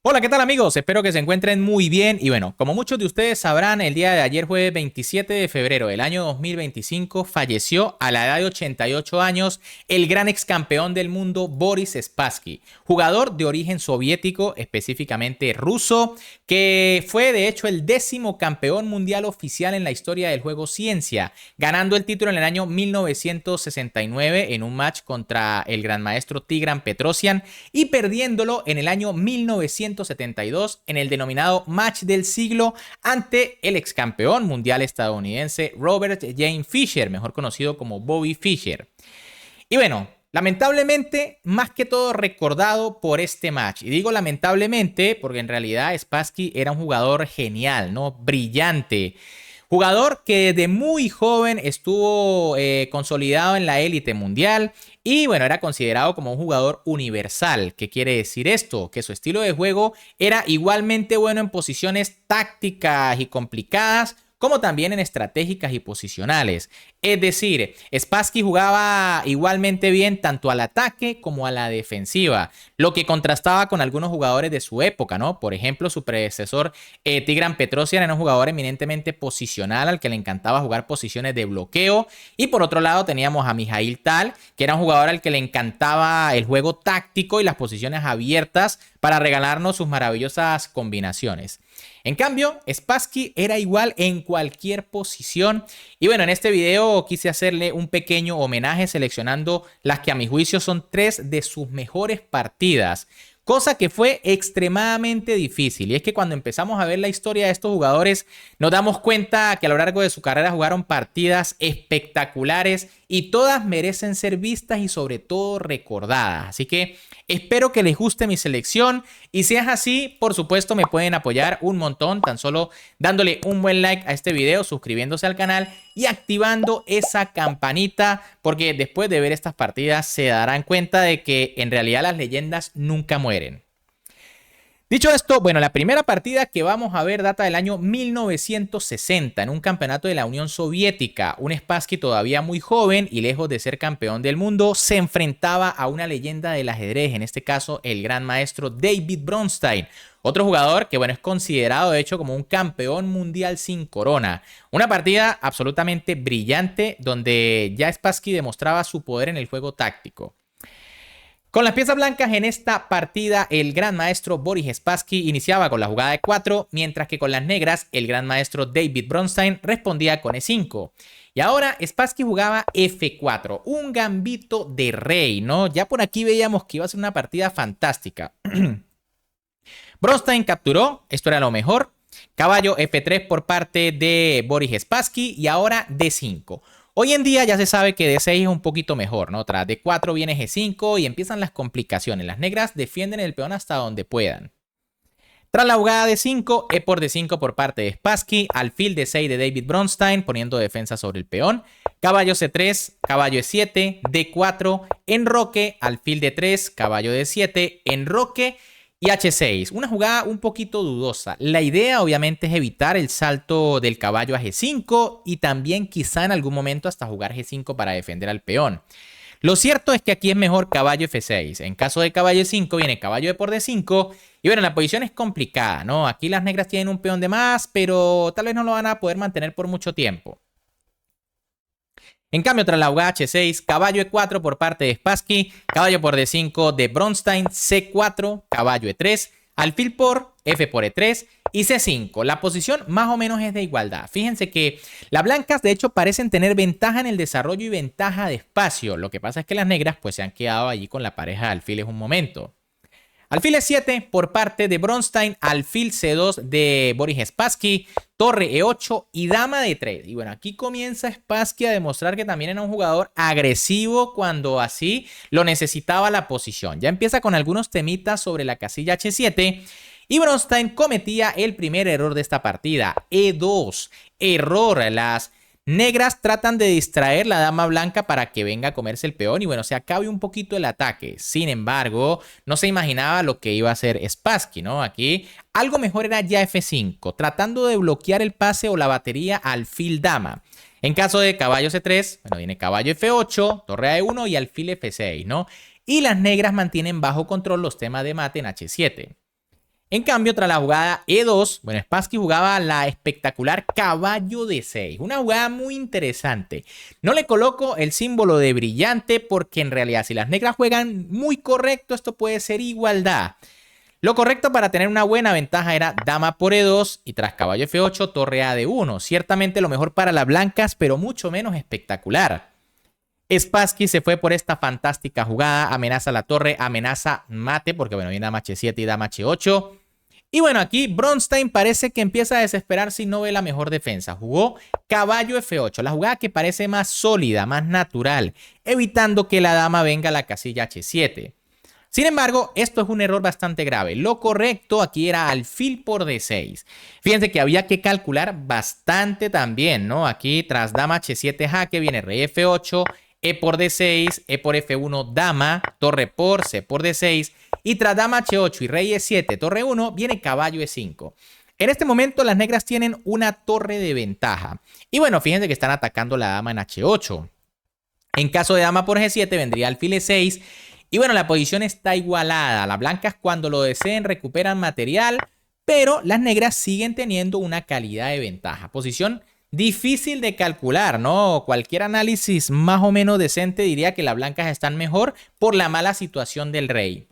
Hola, ¿qué tal amigos? Espero que se encuentren muy bien y bueno, como muchos de ustedes sabrán, el día de ayer jueves 27 de febrero del año 2025 falleció a la edad de 88 años el gran ex campeón del mundo Boris Spassky, jugador de origen soviético, específicamente ruso, que fue de hecho el 10º campeón mundial oficial en la historia del juego Ciencia, ganando el título en el año 1969 en un match contra el gran maestro Tigran Petrosian y perdiéndolo en el año 1972 en el denominado match del siglo ante el ex campeón mundial estadounidense Robert James Fischer, mejor conocido como Bobby Fischer. Y bueno, lamentablemente, más que todo recordado por este match. Y digo lamentablemente porque en realidad Spassky era un jugador genial, ¿no? Brillante. Jugador que desde muy joven estuvo consolidado en la élite mundial y bueno, era considerado como un jugador universal. ¿Qué quiere decir esto? Que su estilo de juego era igualmente bueno en posiciones tácticas y complicadas, como también en estratégicas y posicionales. Es decir, Spassky jugaba igualmente bien tanto al ataque como a la defensiva, lo que contrastaba con algunos jugadores de su época, ¿no? Por ejemplo, su predecesor Tigran Petrosian era un jugador eminentemente posicional al que le encantaba jugar posiciones de bloqueo. Y por otro lado teníamos a Mikhail Tal, que era un jugador al que le encantaba el juego táctico y las posiciones abiertas para regalarnos sus maravillosas combinaciones. En cambio, Spassky era igual en cualquier posición. Y bueno, en este video quise hacerle un pequeño homenaje seleccionando las que a mi juicio son 3 de sus mejores partidas. Cosa que fue extremadamente difícil. Y es que cuando empezamos a ver la historia de estos jugadores, nos damos cuenta que a lo largo de su carrera jugaron partidas espectaculares y todas merecen ser vistas y sobre todo recordadas. Así que espero que les guste mi selección y si es así, por supuesto me pueden apoyar un montón tan solo dándole un buen like a este video, suscribiéndose al canal y activando esa campanita porque después de ver estas partidas se darán cuenta de que en realidad las leyendas nunca mueren. Dicho esto, bueno, la primera partida que vamos a ver data del año 1960 en un campeonato de la Unión Soviética. Un Spassky todavía muy joven y lejos de ser campeón del mundo, se enfrentaba a una leyenda del ajedrez, en este caso el gran maestro David Bronstein. Otro jugador que, bueno, es considerado de hecho como un campeón mundial sin corona. Una partida absolutamente brillante donde ya Spassky demostraba su poder en el juego táctico. Con las piezas blancas en esta partida, el gran maestro Boris Spassky iniciaba con la jugada de 4, mientras que con las negras, el gran maestro David Bronstein respondía con E5. Y ahora Spassky jugaba F4, un gambito de rey, ¿no? Ya por aquí veíamos que iba a ser una partida fantástica. Bronstein capturó, esto era lo mejor. Caballo F3 por parte de Boris Spassky y ahora D5. Hoy en día ya se sabe que D6 es un poquito mejor, ¿no? Tras D4 viene G5 y empiezan las complicaciones. Las negras defienden el peón hasta donde puedan. Tras la jugada de 5, E por D5 por parte de Spassky, alfil D6 de David Bronstein poniendo defensa sobre el peón, caballo C3, caballo E7, D4, enroque, alfil D3, caballo D7, enroque y H6, una jugada un poquito dudosa. La idea obviamente es evitar el salto del caballo a G5 y también quizá en algún momento hasta jugar G5 para defender al peón. Lo cierto es que aquí es mejor caballo F6. En caso de caballo E5 viene caballo E por D5 y bueno, la posición es complicada, ¿no? Aquí las negras tienen un peón de más, pero tal vez no lo van a poder mantener por mucho tiempo. En cambio, tras la jugada H6, caballo E4 por parte de Spassky, caballo por D5 de Bronstein, C4, caballo E3, alfil por F por E3 y C5. La posición más o menos es de igualdad. Fíjense que las blancas de hecho parecen tener ventaja en el desarrollo y ventaja de espacio. Lo que pasa es que las negras pues se han quedado allí con la pareja de alfiles un momento. Alfil E7 por parte de Bronstein, alfil C2 de Boris Spassky, torre E8 y dama D3. Y bueno, aquí comienza Spassky a demostrar que también era un jugador agresivo cuando así lo necesitaba la posición. Ya empieza con algunos temitas sobre la casilla H7 y Bronstein cometía el primer error de esta partida, E2. Error, las negras tratan de distraer la dama blanca para que venga a comerse el peón y bueno, se acabe un poquito el ataque. Sin embargo, no se imaginaba lo que iba a hacer Spassky, ¿no? Aquí algo mejor era ya F5, tratando de bloquear el pase o la batería alfil dama. En caso de caballo C3, bueno, viene caballo F8, torre A1 y alfil F6, ¿no? Y las negras mantienen bajo control los temas de mate en H7. En cambio, tras la jugada E2, bueno, Spassky jugaba la espectacular caballo de 6. Una jugada muy interesante. No le coloco el símbolo de brillante porque en realidad si las negras juegan muy correcto, esto puede ser igualdad. Lo correcto para tener una buena ventaja era dama por E2 y tras caballo F8, torre A de 1. Ciertamente lo mejor para las blancas, pero mucho menos espectacular. Spassky se fue por esta fantástica jugada, amenaza la torre, amenaza mate, porque bueno, viene dama H7 y dama H8. Y bueno, aquí Bronstein parece que empieza a desesperar si no ve la mejor defensa. Jugó caballo F8, la jugada que parece más sólida, más natural, evitando que la dama venga a la casilla H7. Sin embargo, esto es un error bastante grave. Lo correcto aquí era alfil por D6. Fíjense que había que calcular bastante también, ¿no? Aquí tras dama H7 jaque viene rey F8, E por D6, E por F1 dama, torre por C por D6 y tras dama H8 y rey E7, torre 1 viene caballo E5. En este momento las negras tienen una torre de ventaja. Y bueno, fíjense que están atacando la dama en H8. En caso de dama por G7 vendría alfil E6. Y bueno, la posición está igualada. Las blancas cuando lo deseen recuperan material, pero las negras siguen teniendo una calidad de ventaja. Posición difícil de calcular, ¿no? Cualquier análisis más o menos decente diría que las blancas están mejor por la mala situación del rey.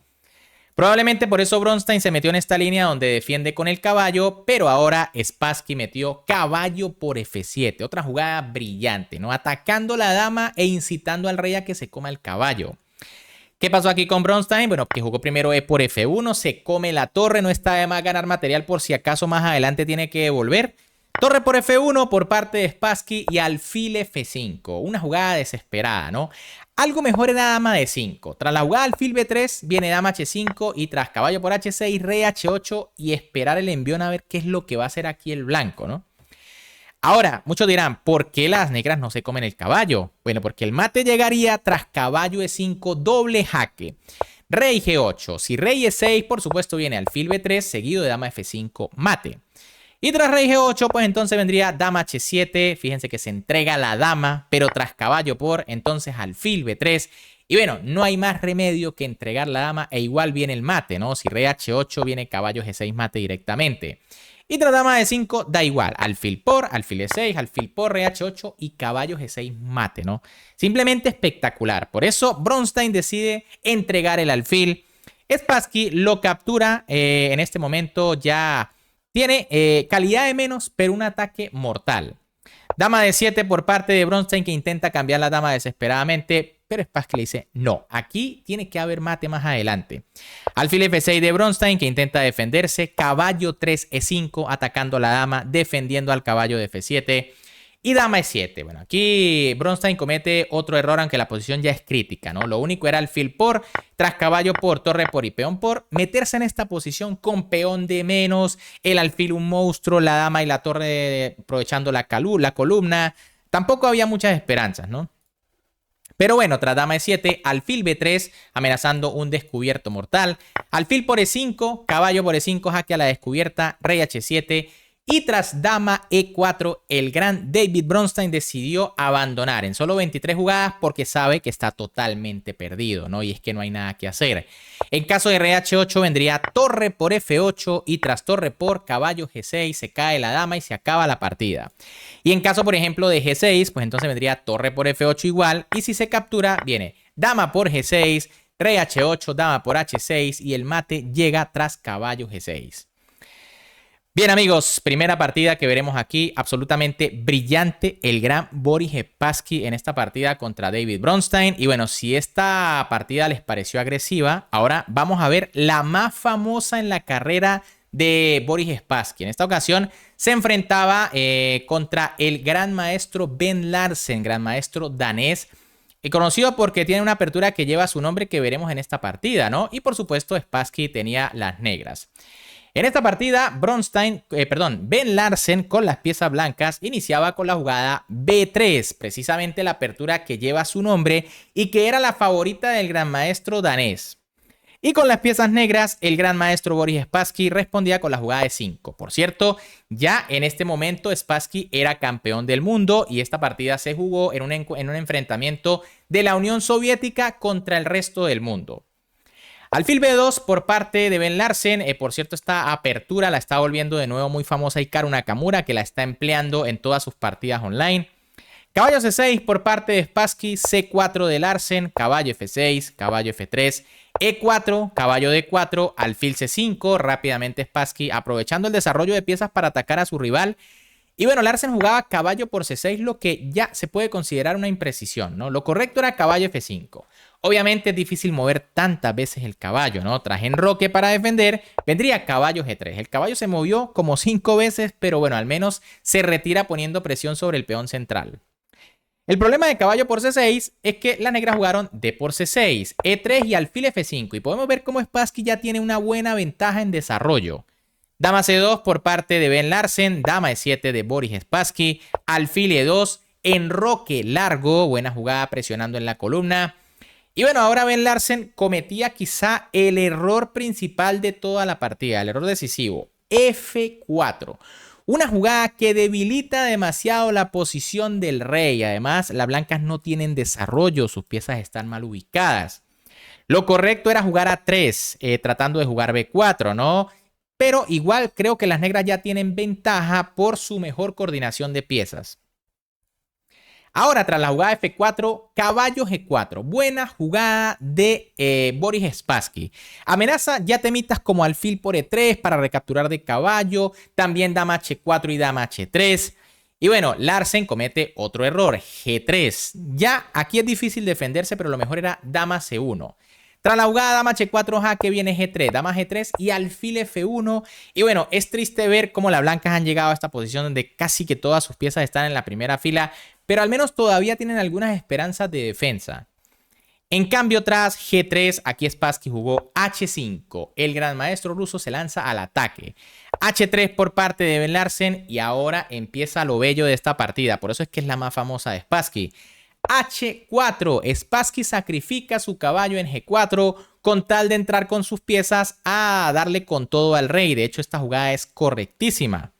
Probablemente por eso Bronstein se metió en esta línea donde defiende con el caballo, pero ahora Spassky metió caballo por F7. Otra jugada brillante, ¿no? Atacando la dama e incitando al rey a que se coma el caballo. ¿Qué pasó aquí con Bronstein? Bueno, que jugó primero E por F1, se come la torre, no está de más ganar material por si acaso más adelante tiene que devolver. Torre por F1 por parte de Spassky y alfil F5. Una jugada desesperada, ¿no? Algo mejor era dama D5. Tras la jugada alfil B3 viene dama H5 y tras caballo por H6, rey H8 y esperar el envión a ver qué es lo que va a hacer aquí el blanco, ¿no? Ahora, muchos dirán, ¿por qué las negras no se comen el caballo? Bueno, porque el mate llegaría tras caballo E5, doble jaque. Rey G8. Si rey E6, por supuesto, viene alfil B3, seguido de dama F5, mate. Y tras rey G8, pues entonces vendría dama H7. Fíjense que se entrega la dama, pero tras caballo por, entonces alfil B3. Y bueno, no hay más remedio que entregar la dama e igual viene el mate, ¿no? Si rey H8, viene caballo G6 mate directamente. Y tras dama de 5 da igual, alfil por, alfil E6, alfil por, rey H8 y caballo G6 mate, ¿no? Simplemente espectacular. Por eso Bronstein decide entregar el alfil. Spassky lo captura, en este momento ya tiene calidad de menos, pero un ataque mortal. Dama de 7 por parte de Bronstein que intenta cambiar la dama desesperadamente, pero Spassky le dice, no, aquí tiene que haber mate más adelante. Alfil F6 de Bronstein que intenta defenderse, caballo 3 E5 atacando a la dama, defendiendo al caballo de F7 y dama E7. Bueno, aquí Bronstein comete otro error aunque la posición ya es crítica, ¿no? Lo único era alfil por, tras caballo por, torre por y peón por, meterse en esta posición con peón de menos, el alfil un monstruo, la dama y la torre aprovechando la columna. Tampoco había muchas esperanzas, ¿no? Pero bueno, tras dama E7, alfil B3, amenazando un descubierto mortal. Alfil por E5, caballo por E5, jaque a la descubierta, rey H7. Y tras dama E4, el gran David Bronstein decidió abandonar en solo 23 jugadas porque sabe que está totalmente perdido, ¿no? Y es que no hay nada que hacer. En caso de rey H8 vendría torre por F8 y tras torre por caballo G6 se cae la dama y se acaba la partida. Y en caso, por ejemplo, de G6, pues entonces vendría torre por F8 igual y si se captura viene dama por G6, rey H8, dama por H6 y el mate llega tras caballo G6. Bien amigos, primera partida que veremos aquí, absolutamente brillante el gran Boris Spassky en esta partida contra David Bronstein. Y bueno, si esta partida les pareció agresiva, ahora vamos a ver la más famosa en la carrera de Boris Spassky. En esta ocasión se enfrentaba contra el gran maestro Ben Larsen, gran maestro danés, conocido porque tiene una apertura que lleva su nombre que veremos en esta partida, ¿no? Y por supuesto Spassky tenía las negras. En esta partida, Ben Larsen con las piezas blancas iniciaba con la jugada B3, precisamente la apertura que lleva su nombre y que era la favorita del gran maestro danés. Y con las piezas negras, el gran maestro Boris Spassky respondía con la jugada de 5. Por cierto, ya en este momento Spassky era campeón del mundo y esta partida se jugó en un enfrentamiento de la Unión Soviética contra el resto del mundo. Alfil B2 por parte de Ben Larsen. Por cierto, esta apertura la está volviendo de nuevo muy famosa Hikaru Nakamura, que la está empleando en todas sus partidas online. Caballo C6 por parte de Spassky, C4 de Larsen, caballo F6, caballo F3, E4, caballo D4, alfil C5, rápidamente Spassky aprovechando el desarrollo de piezas para atacar a su rival. Y bueno, Larsen jugaba caballo por C6, lo que ya se puede considerar una imprecisión, ¿no? Lo correcto era caballo F5. Obviamente es difícil mover tantas veces el caballo, ¿no? Tras enroque para defender, vendría caballo G3. El caballo se movió como 5 veces, pero bueno, al menos se retira poniendo presión sobre el peón central. El problema de caballo por C6 es que las negras jugaron D por C6, E3 y alfil F5. Y podemos ver cómo Spassky ya tiene una buena ventaja en desarrollo. Dama C2 por parte de Ben Larsen, dama E7 de Boris Spassky, alfil E2, enroque largo, buena jugada presionando en la columna. Y bueno, ahora Ben Larsen cometía quizá el error principal de toda la partida, el error decisivo, F4. Una jugada que debilita demasiado la posición del rey. Además, las blancas no tienen desarrollo, sus piezas están mal ubicadas. Lo correcto era jugar A3, tratando de jugar B4, ¿no? Pero igual creo que las negras ya tienen ventaja por su mejor coordinación de piezas. Ahora, tras la jugada F4, caballo G4. Buena jugada de Boris Spassky. Amenaza ya temitas como alfil por E3 para recapturar de caballo. También dama H4 y dama H3. Y bueno, Larsen comete otro error, G3. Ya aquí es difícil defenderse, pero lo mejor era dama C1. Tras la jugada dama H4 jaque viene G3, dama G3 y alfil F1. Y bueno, es triste ver cómo las blancas han llegado a esta posición donde casi que todas sus piezas están en la primera fila, pero al menos todavía tienen algunas esperanzas de defensa. En cambio, tras G3, aquí Spassky jugó H5. El gran maestro ruso se lanza al ataque. H3 por parte de Ben Larsen y ahora empieza lo bello de esta partida. Por eso es que es la más famosa de Spassky. H4. Spassky sacrifica su caballo en G4 con tal de entrar con sus piezas a darle con todo al rey. De hecho, esta jugada es correctísima.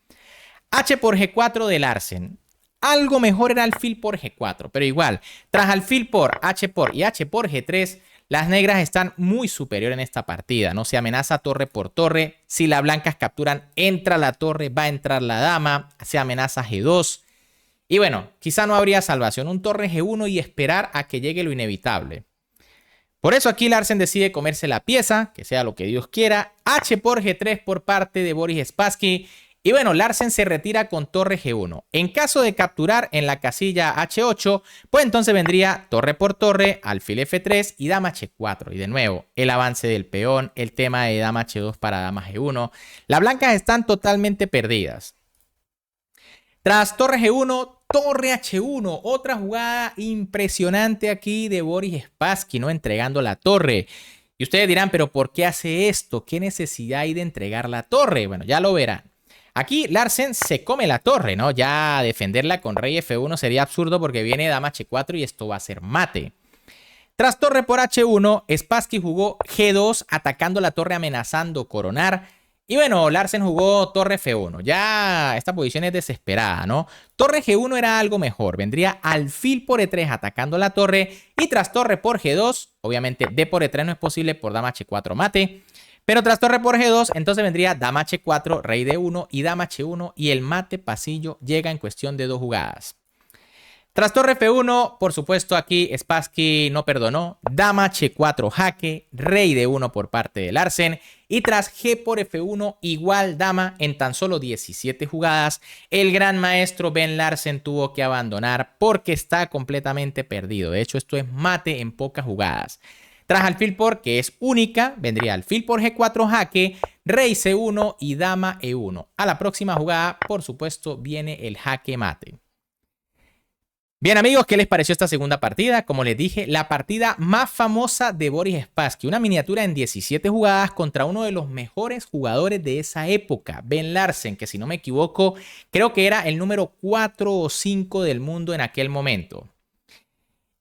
H por G4 de Larsen. Algo mejor era alfil por G4, pero igual, tras alfil por H por y H por G3, las negras están muy superior en esta partida, ¿no? Se amenaza torre por torre, si las blancas capturan, entra la torre, va a entrar la dama, se amenaza G2. Y bueno, quizá no habría salvación, un torre G1 y esperar a que llegue lo inevitable. Por eso aquí Larsen decide comerse la pieza, que sea lo que Dios quiera, H por G3 por parte de Boris Spassky. Y bueno, Larsen se retira con torre G1. En caso de capturar en la casilla H8, pues entonces vendría torre por torre, alfil F3 y dama H4. Y de nuevo, el avance del peón, el tema de dama H2 para dama G1. Las blancas están totalmente perdidas. Tras torre G1, torre H1. Otra jugada impresionante aquí de Boris Spassky, ¿no? Entregando la torre. Y ustedes dirán, ¿pero por qué hace esto? ¿Qué necesidad hay de entregar la torre? Bueno, ya lo verán. Aquí Larsen se come la torre, ¿no? Ya defenderla con rey F1 sería absurdo porque viene dama H4 y esto va a ser mate. Tras torre por H1, Spassky jugó G2 atacando la torre amenazando coronar. Y bueno, Larsen jugó torre F1. Ya esta posición es desesperada, ¿no? Torre G1 era algo mejor. Vendría alfil por E3 atacando la torre. Y tras torre por G2, obviamente D por E3 no es posible por dama H4 mate. Pero tras torre por G2, entonces vendría dama H4, rey D1 y dama H1 y el mate pasillo llega en cuestión de 2 jugadas. Tras torre F1, por supuesto aquí Spassky no perdonó, dama H4 jaque, rey D1 por parte de Larsen y tras G por F1 igual dama en tan solo 17 jugadas, el gran maestro Ben Larsen tuvo que abandonar porque está completamente perdido. De hecho, esto es mate en pocas jugadas. Tras alfil por, que es única, vendría alfil por G4 jaque, rey C1 y dama E1. A la próxima jugada, por supuesto, viene el jaque mate. Bien amigos, ¿qué les pareció esta segunda partida? Como les dije, la partida más famosa de Boris Spassky. Una miniatura en 17 jugadas contra uno de los mejores jugadores de esa época, Ben Larsen, que si no me equivoco, creo que era el número 4 o 5 del mundo en aquel momento.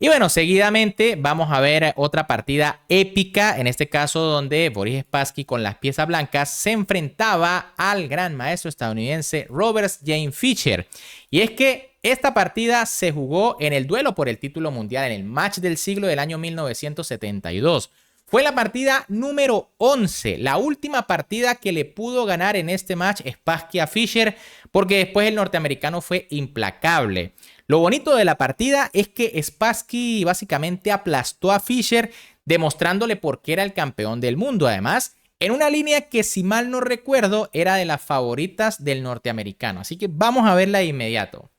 Y bueno, seguidamente vamos a ver otra partida épica, en este caso donde Boris Spassky con las piezas blancas se enfrentaba al gran maestro estadounidense Robert James Fischer. Y es que esta partida se jugó en el duelo por el título mundial, en el match del siglo del año 1972. Fue la partida número 11, la última partida que le pudo ganar en este match Spassky a Fischer, porque después el norteamericano fue implacable. Lo bonito de la partida es que Spassky básicamente aplastó a Fischer, demostrándole por qué era el campeón del mundo. Además, en una línea que, si mal no recuerdo, era de las favoritas del norteamericano. Así que vamos a verla de inmediato.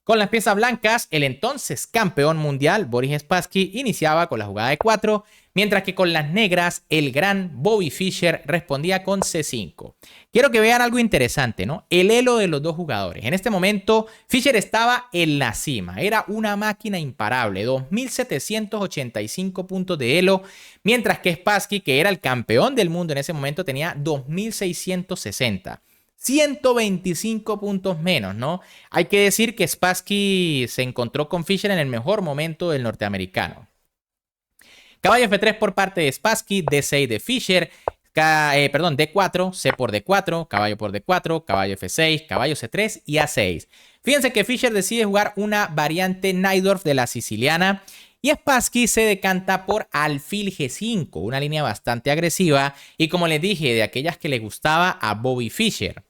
Con las piezas blancas, el entonces campeón mundial Boris Spassky iniciaba con la jugada de 4, mientras que con las negras, el gran Bobby Fischer respondía con C5. Quiero que vean algo interesante, ¿no? El elo de los dos jugadores. En este momento, Fischer estaba en la cima. Era una máquina imparable, 2.785 puntos de elo, mientras que Spassky, que era el campeón del mundo en ese momento, tenía 2.660. 125 puntos menos, ¿no? Hay que decir que Spassky se encontró con Fischer en el mejor momento del norteamericano. Caballo F3 por parte de Spassky, D6 de Fischer, D4, C por D4, caballo por D4, caballo F6, caballo C3 y A6. Fíjense que Fischer decide jugar una variante Najdorf de la siciliana y Spassky se decanta por alfil G5, una línea bastante agresiva y, como les dije, de aquellas que le gustaba a Bobby Fischer.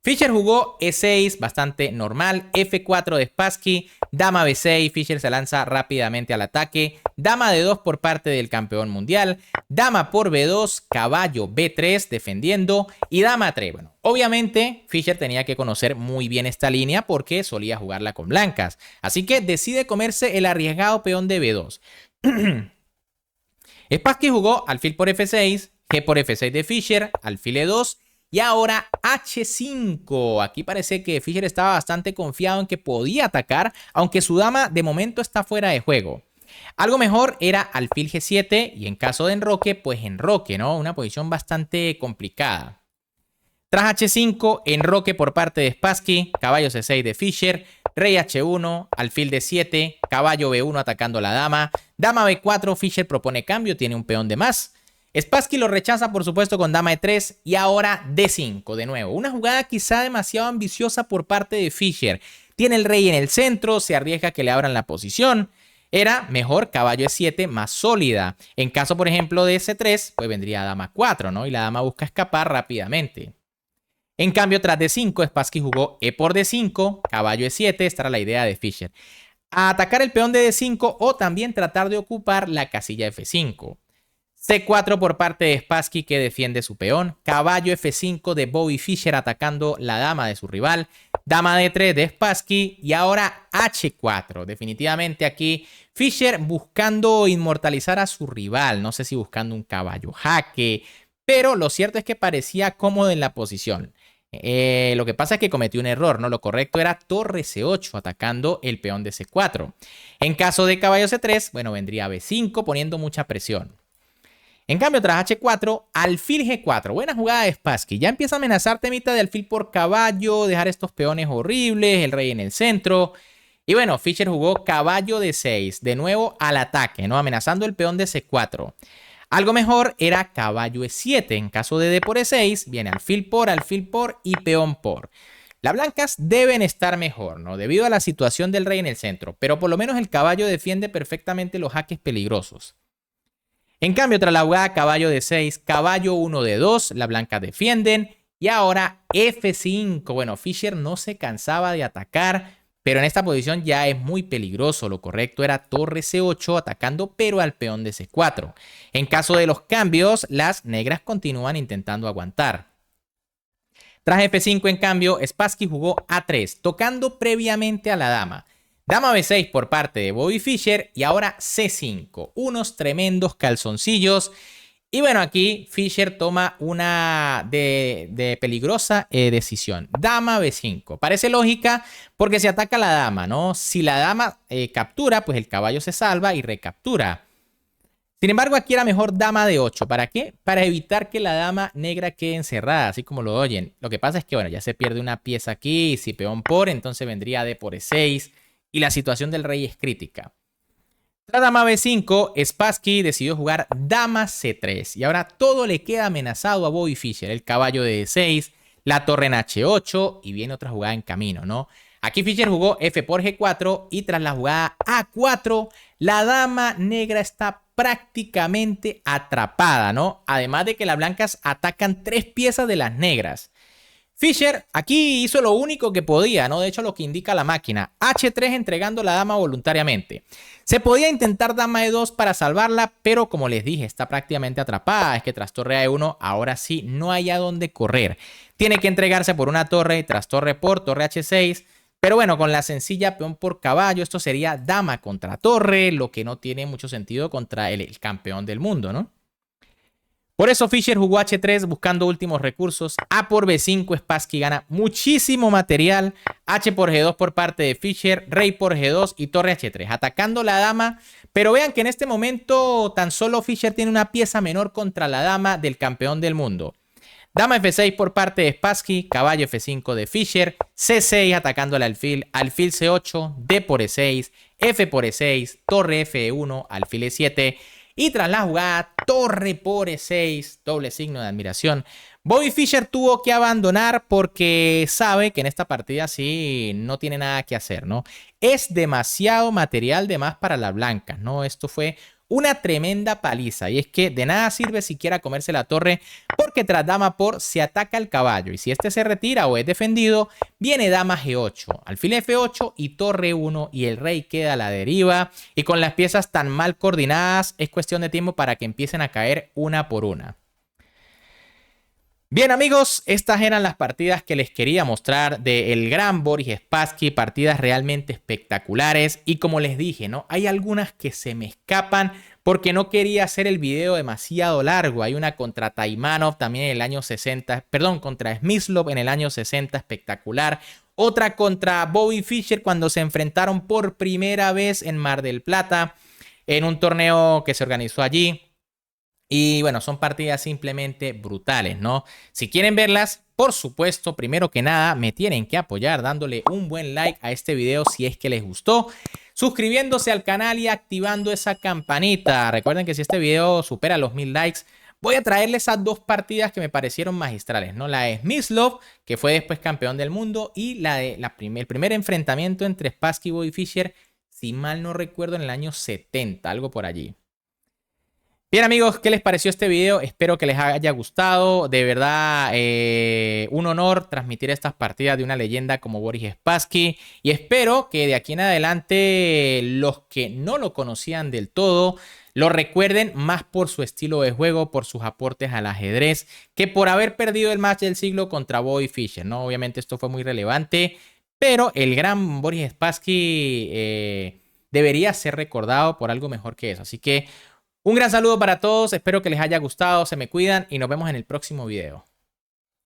Fischer jugó E6, bastante normal, F4 de Spassky, dama B6, Fischer se lanza rápidamente al ataque, dama D2 por parte del campeón mundial, dama por B2, caballo B3 defendiendo y dama 3. Bueno, obviamente Fischer tenía que conocer muy bien esta línea porque solía jugarla con blancas, así que decide comerse el arriesgado peón de B2. Spassky jugó alfil por F6, G por F6 de Fischer, alfil E2, y ahora H5. Aquí parece que Fischer estaba bastante confiado en que podía atacar, aunque su dama de momento está fuera de juego. Algo mejor era alfil G7 y en caso de enroque, pues enroque, ¿no? Una posición bastante complicada. Tras H5, enroque por parte de Spassky, caballo C6 de Fischer, rey H1, alfil D7, caballo B1 atacando la dama, dama B4, Fischer propone cambio, tiene un peón de más. Spassky lo rechaza, por supuesto, con dama E3 y ahora D5 de nuevo. Una jugada quizá demasiado ambiciosa por parte de Fischer. Tiene el rey en el centro, se arriesga a que le abran la posición. Era mejor caballo E7 más sólida. En caso, por ejemplo, de C3, pues vendría dama 4, ¿no? Y la dama busca escapar rápidamente. En cambio, tras D5, Spassky jugó E por D5, caballo E7. Esta era la idea de Fischer. A atacar el peón de D5 o también tratar de ocupar la casilla F5. C4 por parte de Spassky, que defiende su peón. Caballo F5 de Bobby Fischer atacando la dama de su rival. Dama D3 de Spassky y ahora H4. Definitivamente aquí Fischer buscando inmortalizar a su rival. No sé si buscando un caballo jaque, pero lo cierto es que parecía cómodo en la posición. Lo que pasa es que cometió un error, ¿no? Lo correcto era torre C8 atacando el peón de C4. En caso de caballo C3, bueno, vendría B5 poniendo mucha presión. En cambio, tras H4, alfil G4. Buena jugada de Spassky. Ya empieza a amenazar temita de alfil por caballo, dejar estos peones horribles, el rey en el centro. Y bueno, Fischer jugó caballo D6, de nuevo al ataque, ¿no? Amenazando el peón de C4. Algo mejor era caballo E7. En caso de D por E6, viene alfil por y peón por. Las blancas deben estar mejor, ¿no? Debido a la situación del rey en el centro. Pero por lo menos el caballo defiende perfectamente los jaques peligrosos. En cambio, tras la jugada caballo D6, caballo 1 D2, las blancas defienden. Y ahora F5. Bueno, Fischer no se cansaba de atacar, pero en esta posición ya es muy peligroso. Lo correcto era torre C8 atacando, pero al peón de C4. En caso de los cambios, las negras continúan intentando aguantar. Tras F5, en cambio, Spassky jugó A3, tocando previamente a la dama. Dama B6 por parte de Bobby Fischer y ahora C5. Unos tremendos calzoncillos. Y bueno, aquí Fischer toma una de peligrosa decisión. Dama B5. Parece lógica porque se ataca a la dama, ¿no? Si la dama captura, pues el caballo se salva y recaptura. Sin embargo, aquí era mejor dama D8. ¿Para qué? Para evitar que la dama negra quede encerrada, así como lo oyen. Lo que pasa es que, bueno, ya se pierde una pieza aquí. Y si peón por, entonces vendría D por E6. Y la situación del rey es crítica. Tras dama B5, Spassky decidió jugar dama C3. Y ahora todo le queda amenazado a Bobby Fischer. El caballo de D6, la torre en H8 y viene otra jugada en camino, ¿no? Aquí Fischer jugó F por G4 y tras la jugada A4, la dama negra está prácticamente atrapada, ¿no? Además de que las blancas atacan 3 piezas de las negras. Fischer aquí hizo lo único que podía, ¿no? De hecho, lo que indica la máquina. H3 entregando la dama voluntariamente. Se podía intentar dama E2 para salvarla, pero como les dije, está prácticamente atrapada. Es que tras torre A1, ahora sí, no hay a dónde correr. Tiene que entregarse por una torre y tras torre por torre H6. Pero bueno, con la sencilla peón por caballo, esto sería dama contra torre, lo que no tiene mucho sentido contra el campeón del mundo, ¿no? Por eso Fischer jugó H3 buscando últimos recursos. A por B5, Spassky gana muchísimo material. H por G2 por parte de Fischer, rey por G2 y torre H3, atacando la dama. Pero vean que en este momento tan solo Fischer tiene una pieza menor contra la dama del campeón del mundo. Dama F6 por parte de Spassky, caballo F5 de Fischer, C6 atacando el alfil C8, D por E6, F por E6, torre F1, alfil E7. Y tras la jugada, torre por E6, doble signo de admiración. Bobby Fischer tuvo que abandonar porque sabe que en esta partida sí no tiene nada que hacer, ¿no? Es demasiado material de más para las blancas, ¿no? Esto fue una tremenda paliza. Y es que de nada sirve siquiera comerse la torre porque tras dama por se ataca el caballo. Y si este se retira o es defendido, viene dama G8, alfil F8 y torre 1 y el rey queda a la deriva. Y con las piezas tan mal coordinadas es cuestión de tiempo para que empiecen a caer una por una. Bien amigos, estas eran las partidas que les quería mostrar del gran Boris Spassky, partidas realmente espectaculares y como les dije, ¿no? Hay algunas que se me escapan porque no quería hacer el video demasiado largo. Hay una contra Taimanov también en el año 60, perdón, contra Smyslov en el año 60, espectacular. Otra contra Bobby Fischer cuando se enfrentaron por primera vez en Mar del Plata en un torneo que se organizó allí. Y bueno, son partidas simplemente brutales, ¿no? Si quieren verlas, por supuesto, primero que nada, me tienen que apoyar dándole un buen like a este video si es que les gustó, suscribiéndose al canal y activando esa campanita. Recuerden que si este video supera los 1000 likes, voy a traerles esas dos partidas que me parecieron magistrales, ¿no? La de Smyslov, que fue después campeón del mundo, y la de el primer enfrentamiento entre Spassky y Bobby Fischer, si mal no recuerdo, en el año 70, algo por allí. Bien amigos, ¿qué les pareció este video? Espero que les haya gustado. De verdad, un honor transmitir estas partidas de una leyenda como Boris Spassky. Y espero que de aquí en adelante los que no lo conocían del todo lo recuerden más por su estilo de juego, por sus aportes al ajedrez, que por haber perdido el match del siglo contra Bobby Fischer, ¿no? Obviamente esto fue muy relevante, pero el gran Boris Spassky debería ser recordado por algo mejor que eso. Así que un gran saludo para todos, espero que les haya gustado, se me cuidan y nos vemos en el próximo video.